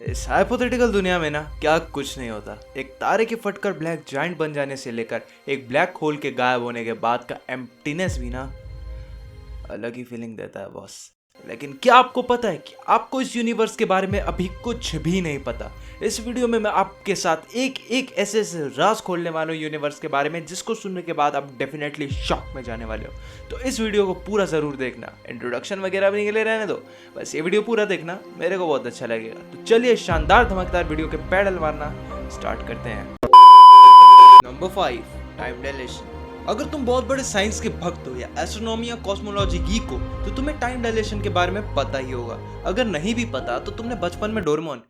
इस हाइपोथेटिकल दुनिया में ना क्या कुछ नहीं होता। एक तारे के फटकर ब्लैक जाइंट बन जाने से लेकर एक ब्लैक होल के गायब होने के बाद का एम्प्टीनेस भी ना अलग ही फीलिंग देता है बॉस। लेकिन क्या आपको पता है कि आपको इस यूनिवर्स के बारे में अभी कुछ भी नहीं पता। इस वीडियो में मैं आपके साथ एक एक ऐसे राज खोलने वाला हूँ यूनिवर्स के बारे में, जिसको सुनने के बाद आप डेफिनेटली शॉक में जाने वाले हो। तो इस वीडियो को पूरा जरूर देखना। इंट्रोडक्शन वगैरह भी के लिए रहने दो, बस ये वीडियो पूरा देखना, मेरे को बहुत अच्छा लगेगा। तो चलिए शानदार धमाकेदार वीडियो के पैडल मारना स्टार्ट करते हैं। Number 5, time dilation. अगर तुम बहुत बड़े साइंस के भक्त हो या एस्ट्रोनॉमी या कॉस्मोलॉजी गीक हो तो तुम्हें टाइम डायलेशन के बारे में पता ही होगा। अगर नहीं भी पता तो तुमने बचपन में डोरेमोन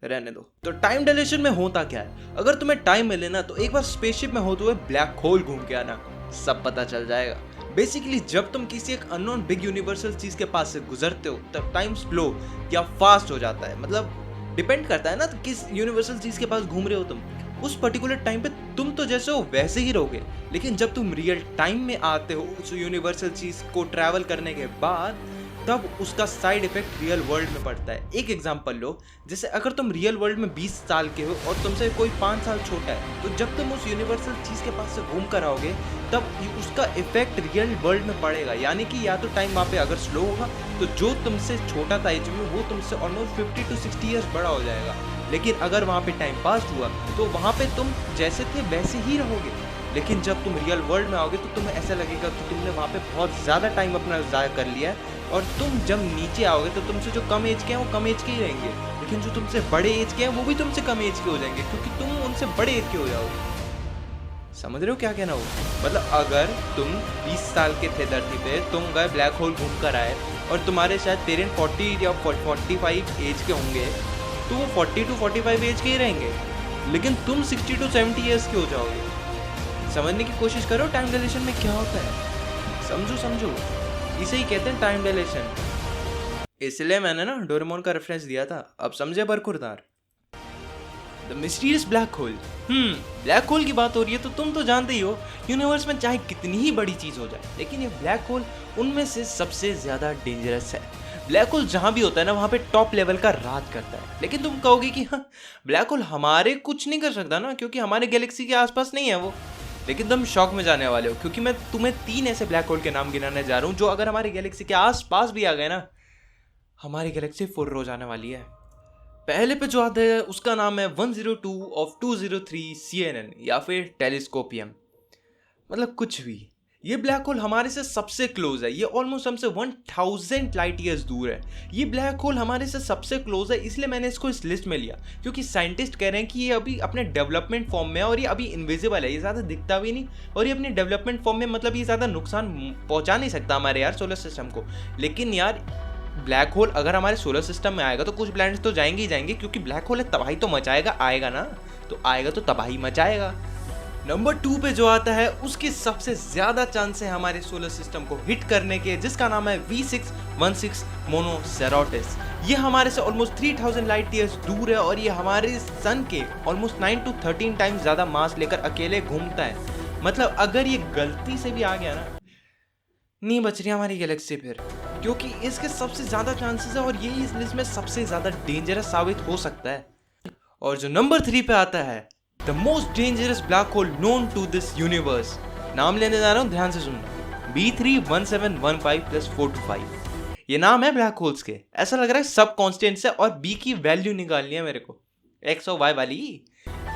रहने दो। तो टाइम डायलेशन में होता क्या है? अगर तुम्हें टाइम मिले ना तो एक बार स्पेसशिप में होते हुए ब्लैक होल घूम के आना, सब पता चल जाएगा। बेसिकली जब तुम किसी एक अननोन बिग यूनिवर्सल चीज के पास से गुजरते हो तब टाइम स्लो या फास्ट हो जाता है। मतलब डिपेंड करता है ना तो किस यूनिवर्सल चीज के पास घूम रहे हो तुम। उस पर्टिकुलर टाइम पे तुम तो जैसे हो वैसे ही रहोगे, लेकिन जब तुम रियल टाइम में आते हो उस यूनिवर्सल चीज को ट्रैवल करने के बाद, तब उसका साइड इफेक्ट रियल वर्ल्ड में पड़ता है। एक एग्जांपल लो, जैसे अगर तुम रियल वर्ल्ड में 20 साल के हो और तुमसे कोई 5 साल छोटा है, तो जब तुम उस यूनिवर्सल चीज के पास से घूम कर आओगे तब उसका इफेक्ट रियल वर्ल्ड में पड़ेगा। यानी कि या तो टाइम वहाँ पे अगर स्लो होगा तो जो तुमसे छोटा था एज में वो तुमसे ऑलमोस्ट 50 to 60 ईयर्स बड़ा हो जाएगा। लेकिन अगर वहाँ पे टाइम पास हुआ तो वहाँ पे तुम जैसे थे वैसे ही रहोगे। लेकिन जब तुम रियल वर्ल्ड में आओगे तो तुम्हें ऐसा लगेगा कि तुमने वहाँ पे बहुत ज़्यादा टाइम अपना ज़ाया कर लिया है, और तुम जब नीचे आओगे तो तुमसे जो कम एज के हैं वो कम एज के ही रहेंगे, लेकिन जो तुमसे बड़े एज के हैं वो भी तुमसे कम एज के हो जाएंगे, क्योंकि तुम उनसे बड़े एज के हो जाओगे। समझ रहे हो क्या कहना हो? मतलब अगर तुम 20 साल के थे धरती पे, तुम गए ब्लैक होल घूम कर आए और तुम्हारे शायद पेरेंट 40 या 45 एज के होंगे, तो वो 40 to 45 एज के ही रहेंगे, लेकिन तुम 60 to 70 ईयर्स के हो जाओगे। समझने की कोशिश करो टाइम डायलेशन में क्या होता है। समझो, इसे ही कहते हैं टाइम डायलेशन। इसलिए मैंने ना डोरेमोन का रेफरेंस दिया था। अब समझे बरखुरदार। The mysterious black hole. Black hole की बात हो रही है तो तुम तो जानते ही हो, यूनिवर्स में चाहे कितनी ही बड़ी चीज हो जाए, लेकिन ये ब्लैक होल उनमें से सबसे ज्यादा डेंजरस है। ब्लैक होल जहां भी होता है ना वहां पे टॉप लेवल का राज करता है। लेकिन तुम कहोगे कि हाँ, ब्लैक होल हमारे कुछ नहीं कर सकता ना, क्योंकि हमारे गैलेक्सी के आसपास नहीं है वो। लेकिन तुम शॉक में जाने वाले हो, क्योंकि मैं तुम्हें 3 ऐसे ब्लैक होल के नाम गिनाने जा रहा हूँ जो अगर हमारे गैलेक्सी के आसपास भी आ गए ना, हमारी गैलेक्सी फुर्र हो जाने वाली है। पहले पे जो आता है उसका नाम है 102 of 203 CNN या फिर टेलीस्कोपियम। मतलब कुछ भी। ये ब्लैक होल हमारे से सबसे क्लोज है। ये ऑलमोस्ट हमसे 1000 लाइट ईयर्स दूर है। ये ब्लैक होल हमारे से सबसे क्लोज है, इसलिए मैंने इसको इस लिस्ट में लिया, क्योंकि साइंटिस्ट कह रहे हैं कि ये अभी अपने डेवलपमेंट फॉर्म में है और ये अभी इनविजिबल है, ये ज़्यादा दिखता भी नहीं, और ये अपने डेवलपमेंट फॉर्म में, मतलब ये ज़्यादा नुकसान पहुंचा नहीं सकता हमारे यार सोलर सिस्टम को। लेकिन यार ब्लैक होल अगर हमारे सोलर सिस्टम में आएगा तो कुछ प्लैनेट्स तो जाएंगे ही जाएंगे, क्योंकि ब्लैक होल तबाही तो मचाएगा, आएगा ना, तो आएगा तो तबाही मचाएगा। नंबर 2 पे जो आता है उसके सबसे ज्यादा चांस है हमारे सोलर सिस्टम को हिट करने के, जिसका नाम है V616 मोनोसेरोटिस। ये हमारे से ऑलमोस्ट 3000 लाइट ईयर्स दूर है और ये हमारे सन के ऑलमोस्ट 9 to 13 टाइम्स ज्यादा मास लेकर अकेले घूमता है। मतलब अगर ये गलती से भी आ गया ना, नहीं बच रही हमारी गैलेक्सी फिर, क्योंकि इसके सबसे ज्यादा चांसेस है और यही इस लिस्ट में सबसे ज्यादा डेंजरस साबित हो सकता है। और जो नंबर 3 पे आता है the most dangerous black hole known to this universe, नाम लेने जा रहा हूं, ध्यान से सुनना। B31715 + 425। ये नाम है ब्लैक होल्स के। ऐसा लग रहा है सब कॉन्स्टेंट्स है और बी की वैल्यू निकालनी है मेरे को, एक्स और वाई वाली।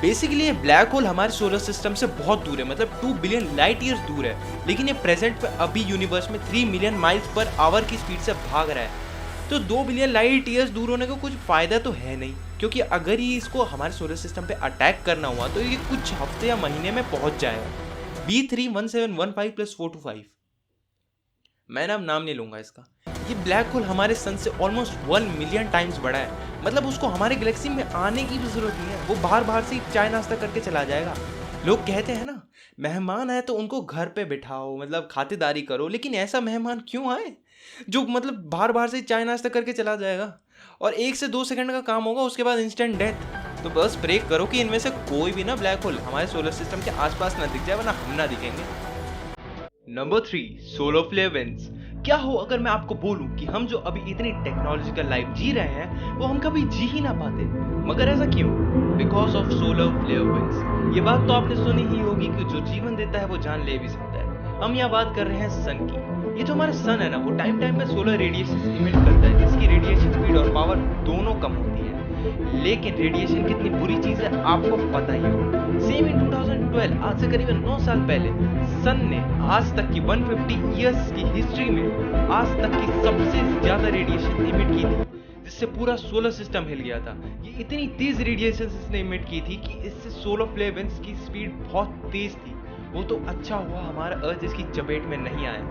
बेसिकली ये ब्लैक होल हमारे सोलर सिस्टम से बहुत दूर है, मतलब 2 बिलियन लाइट ईयर्स दूर है, लेकिन ये प्रेजेंट पे अभी यूनिवर्स में 3 मिलियन माइल्स पर आवर की स्पीड से भाग रहा है। तो 2 बिलियन लाइट ईयर्स दूर होने का कुछ फायदा तो है नहीं, क्योंकि अगर ही इसको हमारे सोलर सिस्टम पे अटैक करना हुआ तो ये कुछ हफ्ते या महीने में पहुंच जाएगा। B31715 + 425। मैं नाम नहीं लूंगा इसका। ये ब्लैक होल हमारे सन से ऑलमोस्ट 1 मिलियन टाइम्स बड़ा है। मतलब उसको हमारे गैलेक्सी में आने की भी जरूरत नहीं है, वो बाहर से चाय नाश्ता करके चला जाएगा। लोग कहते हैं ना, मेहमान आए तो उनको घर पे बिठाओ, मतलब खातिरदारी करो, लेकिन ऐसा मेहमान क्यों आए जो मतलब बाहर से चाय नाश्ता करके चला जाएगा और 1 से 2 सेकंड का काम होगा, उसके बाद इंस्टेंट डेथ। तो बस प्रे करो कि इनमें से कोई भी ना ब्लैक होल हमारे सोलर सिस्टम के आसपास ना दिख जाए, वरना हम ना दिखेंगे। Number 3, solar flare winds. क्या हो अगर मैं आपको बोलूं कि हम जो अभी इतनी टेक्नोलॉजिकल लाइफ जी रहे हैं वो हम कभी जी ही ना पाते। मगर ऐसा क्यों? Because of solar flare winds. ये बात तो आपने सुनी ही होगी कि जो जीवन देता है वो जान ले भी सकता है। हम यहाँ बात कर रहे हैं सन की। ये जो हमारा सन है ना, वो टाइम टाइम पे सोलर रेडिएशन इमिट करता है, जिसकी रेडिएशन स्पीड और पावर दोनों कम होती है। लेकिन रेडिएशन कितनी बुरी चीज है आपको पता ही होगा। सेम इन 2012, आज से करीबन 9 साल पहले, सन ने आज तक की 150 ईयर्स की हिस्ट्री में आज तक की सबसे ज्यादा रेडिएशन इमिट की थी, जिससे पूरा सोलर सिस्टम हिल गया था। ये इतनी तेज रेडिएशन इसने इमिट की थी कि इससे सोलर फ्लेयर विंड्स की स्पीड बहुत तेज थी। वो तो अच्छा हुआ हमारा अर्थ इसकी चपेट में नहीं आया।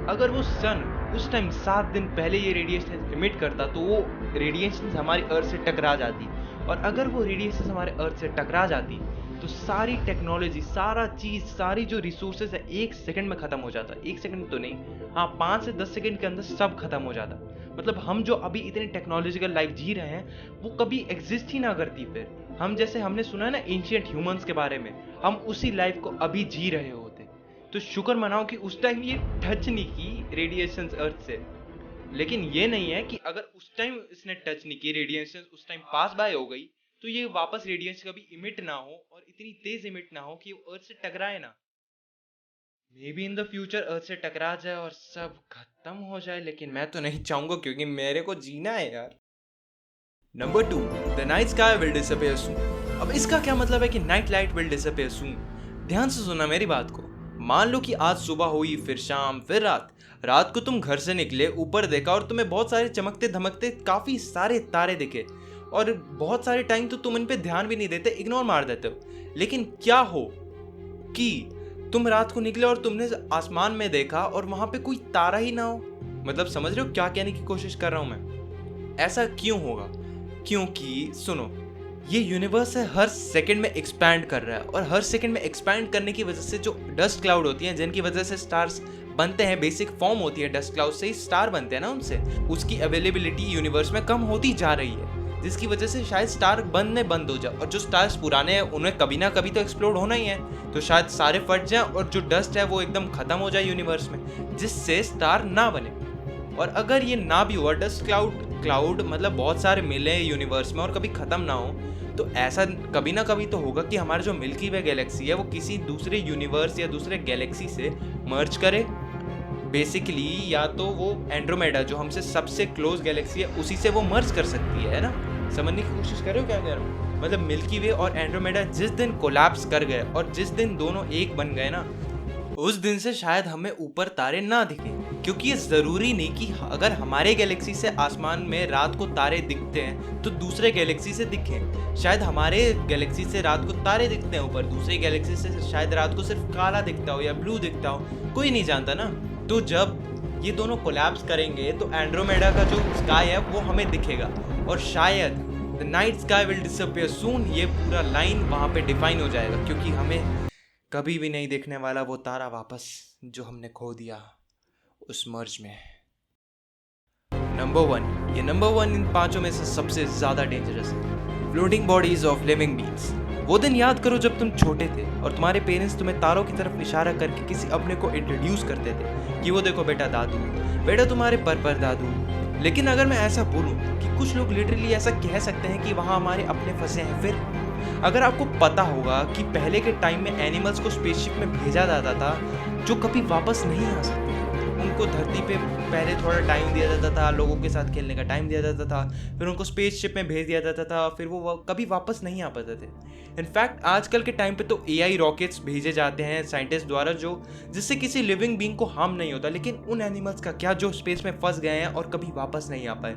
अगर वो सन उस टाइम 7 दिन पहले ये रेडिएशन इमिट करता तो वो रेडिएशन हमारी अर्थ से टकरा जाती, और अगर वो रेडिएशन हमारे अर्थ से टकरा जाती तो सारी टेक्नोलॉजी, सारा चीज, सारी जो रिसोर्सेज है 1 सेकंड में खत्म हो जाता। 1 सेकंड तो नहीं, हाँ 5 से 10 सेकंड के अंदर सब खत्म हो जाता। मतलब हम जो अभी इतनी टेक्नोलॉजिकल लाइफ जी रहे हैं वो कभी एग्जिस्ट ही ना करती। फिर हम जैसे हमने सुना है ना एंशिएंट ह्यूमंस के बारे में, हम उसी लाइफ को अभी जी रहे होते। तो शुक्र मनाओ कि उस टाइम ये टच नहीं की रेडिएशन अर्थ से। लेकिन ये नहीं है कि अगर उस टाइम इसने टच नहीं की, रेडिएशन उस टाइम पास बाय हो गई, तो ये वापस रेडिएशन कभी इमिट ना हो और इतनी तेज इमिट ना हो कि वो अर्थ से टकराए ना। Maybe in the future earth से टकरा जाए और सब खत्म हो जाए, लेकिन मैं तो नहीं चाहूंगा क्योंकि मेरे को जीना है यार। Number 2, the night sky will disappear soon. अब इसका क्या मतलब है कि night light will disappear soon? ध्यान से सुना मेरी बात को। मान लो कि आज सुबह हुई, फिर शाम, फिर रात को तुम घर से निकले, ऊपर देखा और तुम्हें बहुत सारे चमकते धमकते काफी सारे तारे दिखे, और बहुत सारे टाइम तो तुम इन पे ध्यान भी नहीं देते, इग्नोर मार देते हो। लेकिन क्या हो कि तुम रात को निकले और तुमने आसमान में देखा और वहां पे कोई तारा ही ना हो। मतलब समझ रहे हो क्या कहने की कोशिश कर रहा हूं मैं? ऐसा क्यों होगा? क्योंकि सुनो, ये यूनिवर्स है हर सेकंड में एक्सपैंड कर रहा है, और हर सेकंड में एक्सपैंड करने की वजह से जो डस्ट क्लाउड होती हैं, जिनकी वजह से स्टार्स बनते हैं, बेसिक फॉर्म होती है डस्ट क्लाउड से ही स्टार बनते हैं ना, उनसे उसकी अवेलेबिलिटी यूनिवर्स में कम होती जा रही है, जिसकी वजह से शायद स्टार बनने बंद हो जाए। और जो स्टार्स पुराने हैं उन्हें कभी ना कभी तो एक्सप्लोड होना ही है, तो शायद सारे फट जाएं और जो डस्ट है वो एकदम खत्म हो जाए यूनिवर्स में, जिससे स्टार ना बने। और अगर ये ना भी हुआ, डस्ट क्लाउड मतलब बहुत सारे मिले यूनिवर्स में और कभी खत्म ना हो, तो ऐसा कभी ना कभी तो होगा कि हमारा जो मिल्की वे गैलेक्सी है वो किसी दूसरे यूनिवर्स या दूसरे गैलेक्सी से मर्ज करे बेसिकली, या तो वो एंड्रोमेडा जो हमसे सबसे क्लोज गैलेक्सी है उसी से वो मर्ज कर सकती है ना। समझने की कोशिश कर रहे हो क्या कह रहा हूँ? मतलब मिल्की वे और एंड्रोमेडा जिस दिन कोलैप्स कर गए और जिस दिन दोनों एक बन गए ना, उस दिन से शायद हमें ऊपर तारे ना दिखे। क्योंकि ये जरूरी नहीं कि अगर हमारे गैलेक्सी से आसमान में रात को तारे दिखते हैं तो दूसरे गैलेक्सी से दिखें। शायद हमारे गैलेक्सी से रात को तारे दिखते हैं ऊपर, दूसरी गैलेक्सी से शायद रात को सिर्फ काला दिखता हो या ब्लू दिखता हो, कोई नहीं जानता ना। तो जब ये दोनों कोलैप्स करेंगे तो एंड्रोमेडा का जो स्काई है वो हमें दिखेगा, और शायद the night sky will disappear soon, ये पूरा लाइन वहाँ पे डिफाइन हो जाएगा, क्योंकि हमें कभी भी नहीं देखने वाला वो तारा वापस जो हमने खो दिया उस मर्ज में। नंबर 1, ये नंबर 1 इन 5 में से सबसे ज्यादा डेंजरस है, floating bodies of living beings. वो दिन याद करो जब तुम छोटे थे और तुम्हारे पेरेंट्स तुम्हें तारों की तरफ इशारा करके किसी अपने को इंट्रोड्यूस करते थे कि वो देखो बेटा दादू, बेटा तुम्हारे पर दादू। लेकिन अगर मैं ऐसा बोलूं कि कुछ लोग लिटरली ऐसा कह सकते हैं कि वहाँ हमारे अपने फंसे हैं, फिर अगर आपको पता होगा कि पहले के टाइम में एनिमल्स को स्पेसशिप में भेजा जाता था जो कभी वापस नहीं आ सकते, उनको धरती पे पहले थोड़ा टाइम दिया जाता था, लोगों के साथ खेलने का टाइम दिया जाता था, फिर उनको स्पेसशिप में भेज दिया जाता था, फिर वो कभी वापस नहीं आ पाते थे। इनफैक्ट आजकल के टाइम पे तो AI रॉकेट्स भेजे जाते हैं साइंटिस्ट द्वारा जिससे किसी लिविंग बीइंग को हार्म नहीं होता। लेकिन उन एनिमल्स का क्या जो स्पेस में फंस गए हैं और कभी वापस नहीं आ पाए?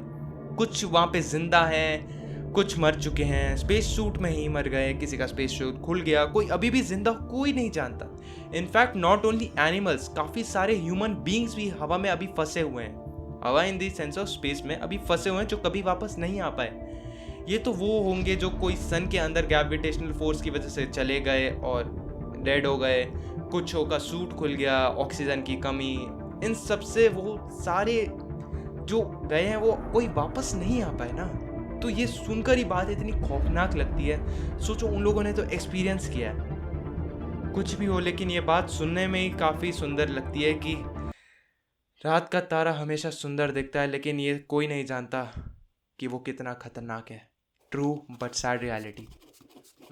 कुछ वहाँ पे जिंदा हैं, कुछ मर चुके हैं, स्पेस सूट में ही मर गए, किसी का स्पेस सूट खुल गया, कोई अभी भी जिंदा कोई नहीं जानता। इनफैक्ट नॉट ओनली एनिमल्स, काफी सारे ह्यूमन बीइंग्स भी हवा में अभी फंसे हुए हैं, हवा इन दी सेंस ऑफ स्पेस में अभी फंसे हुए हैं जो कभी वापस नहीं आ पाए। ये तो वो होंगे जो कोई सन के अंदर ग्रेविटेशनल फोर्स की वजह से चले गए और डेड हो गए, कुछ का सूट खुल गया, ऑक्सीजन की कमी, इन सब से वो सारे जो गए हैं वो कोई वापस नहीं आ पाए ना। तो ये सुनकर ही बात इतनी खौफनाक लगती है। सोचो उन लोगों ने तो एक्सपीरियंस किया है। कुछ भी हो, लेकिन ये बात सुनने में ही काफ़ी सुंदर लगती है कि रात का तारा हमेशा सुंदर दिखता है, लेकिन ये कोई नहीं जानता कि वो कितना खतरनाक है. True but sad reality.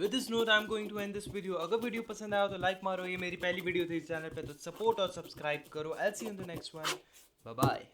With this note I am going to end this video. अगर वीडियो पसंद आया तो लाइक मारो. ये मेरी पहली वीडियो थी इस चैनल पे, तो सपोर्ट और सब्सक्राइब करो. I will see you in the next one. Bye bye.